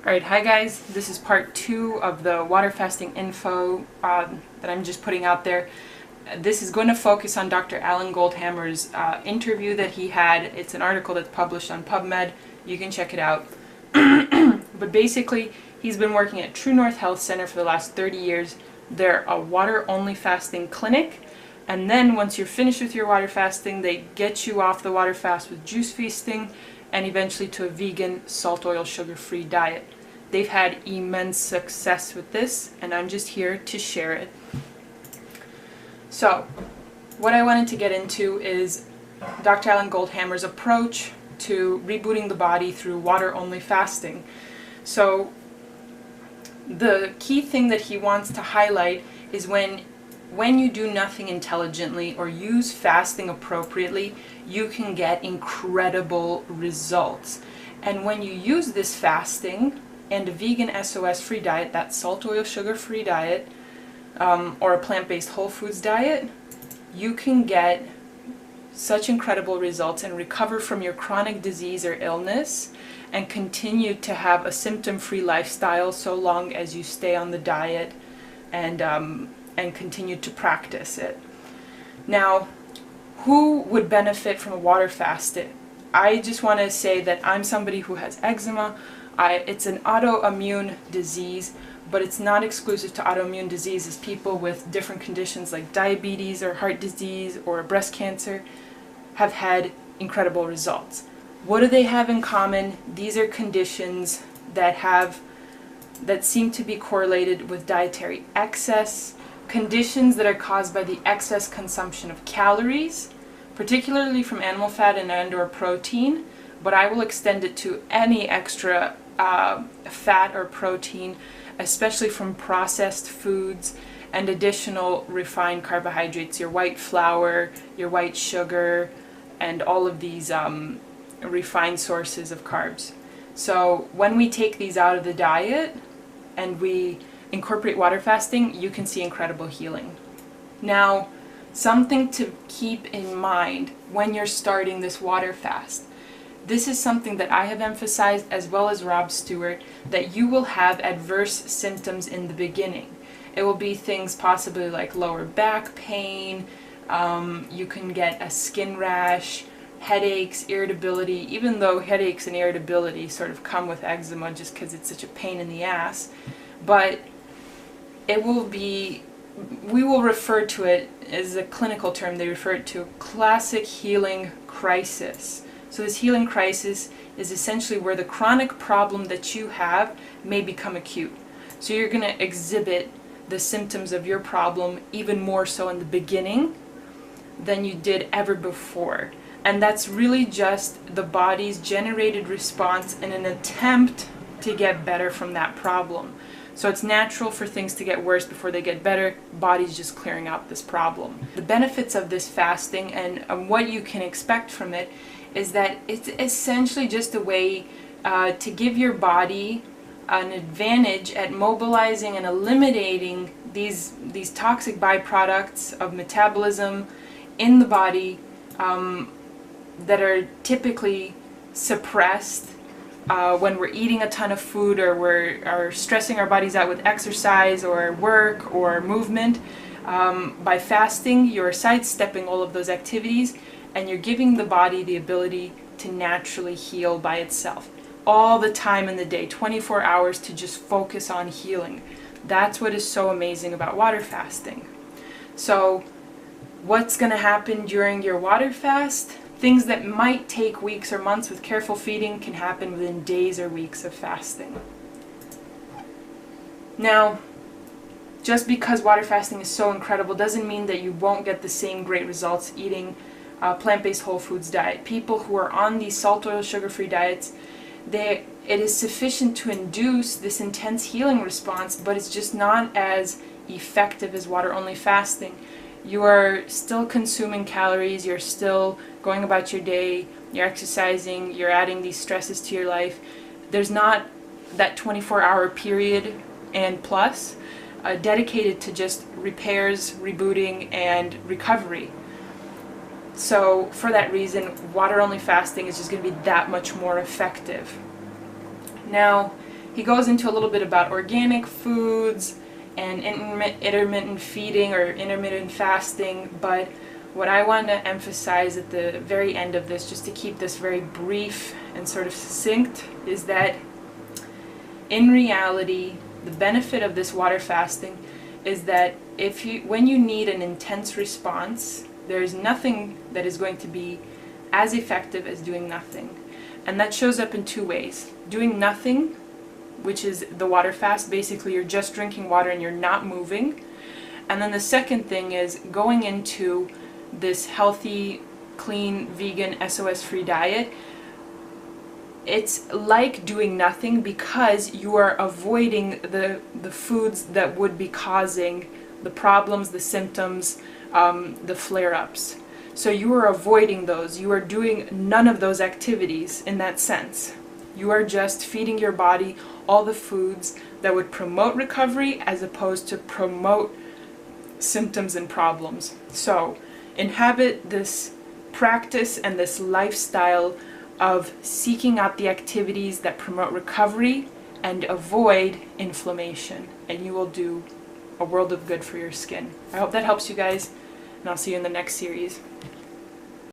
Alright, hi guys, this is part 2 of the water fasting info that I'm just putting out there. This is going to focus on Dr. Alan Goldhamer's interview that he had. It's an article that's published on PubMed. You can check it out. But basically, he's been working at True North Health Center for the last 30 years. They're a water-only fasting clinic. And then once you're finished with your water fasting, they get you off the water fast with juice feasting and eventually to a vegan, salt, oil, sugar-free diet. They've had immense success with this, and I'm just here to share it. So, what I wanted to get into is Dr. Alan Goldhamer's approach to rebooting the body through water-only fasting. So, the key thing that he wants to highlight is when you do nothing intelligently or use fasting appropriately, you can get incredible results. And when you use this fasting and a vegan SOS free diet, that salt, oil, sugar free diet, or a plant-based whole foods diet, you can get such incredible results and recover from your chronic disease or illness and continue to have a symptom-free lifestyle so long as you stay on the diet and continue to practice it. Now, who would benefit from a water fast? I just want to say that I'm somebody who has eczema. It's an autoimmune disease, but it's not exclusive to autoimmune diseases. People with different conditions like diabetes or heart disease or breast cancer have had incredible results. What do they have in common? These are conditions that seem to be correlated with dietary excess, conditions that are caused by the excess consumption of calories, particularly from animal fat and/or protein, but I will extend it to any extra fat or protein, especially from processed foods and additional refined carbohydrates, your white flour, your white sugar, and all of these refined sources of carbs. So when we take these out of the diet and we incorporate water fasting, you can see incredible healing. Now, something to keep in mind when you're starting this water fast. This is something that I have emphasized, as well as Rob Stewart, that you will have adverse symptoms in the beginning. It will be things possibly like lower back pain, you can get a skin rash, headaches, irritability, even though headaches and irritability sort of come with eczema just because it's such a pain in the ass. But it will be, we will refer to it as a clinical term, they refer it to classic healing crisis. So this healing crisis is essentially where the chronic problem that you have may become acute. So you're going to exhibit the symptoms of your problem even more so in the beginning than you did ever before. And that's really just the body's generated response in an attempt to get better from that problem. So it's natural for things to get worse before they get better. Body's just clearing out this problem. The benefits of this fasting and what you can expect from it is that it's essentially just a way to give your body an advantage at mobilizing and eliminating these toxic byproducts of metabolism in the body that are typically suppressed when we're eating a ton of food or we're stressing our bodies out with exercise or work or movement. By fasting, you're sidestepping all of those activities and you're giving the body the ability to naturally heal by itself. All the time in the day, 24 hours to just focus on healing. That's what is so amazing about water fasting. So, what's going to happen during your water fast? Things that might take weeks or months with careful feeding can happen within days or weeks of fasting. Now, just because water fasting is so incredible doesn't mean that you won't get the same great results eating a plant-based whole foods diet. People who are on these salt, oil, sugar-free diets, it is sufficient to induce this intense healing response, but it's just not as effective as water-only fasting. You are still consuming calories, you're still going about your day, you're exercising, you're adding these stresses to your life. There's not that 24-hour period and plus dedicated to just repairs, rebooting, and recovery. So for that reason, water-only fasting is just going to be that much more effective. Now, He goes into a little bit about organic foods and intermittent feeding or intermittent fasting, but what I want to emphasize at the very end of this, just to keep this very brief and sort of succinct, is that in reality, the benefit of this water fasting is that when you need an intense response, there is nothing that is going to be as effective as doing nothing. And that shows up in two ways. Doing nothing, which is the water fast, basically you're just drinking water and you're not moving. And then the second thing is going into this healthy, clean, vegan, SOS-free diet. It's like doing nothing because you are avoiding the foods that would be causing the problems, the symptoms, the flare-ups. So you are avoiding those. You are doing none of those activities in that sense. You are just feeding your body all the foods that would promote recovery as opposed to promote symptoms and problems. So inhabit this practice and this lifestyle of seeking out the activities that promote recovery and avoid inflammation, and you will do a world of good for your skin. I hope that helps you guys, and I'll see you in the next series.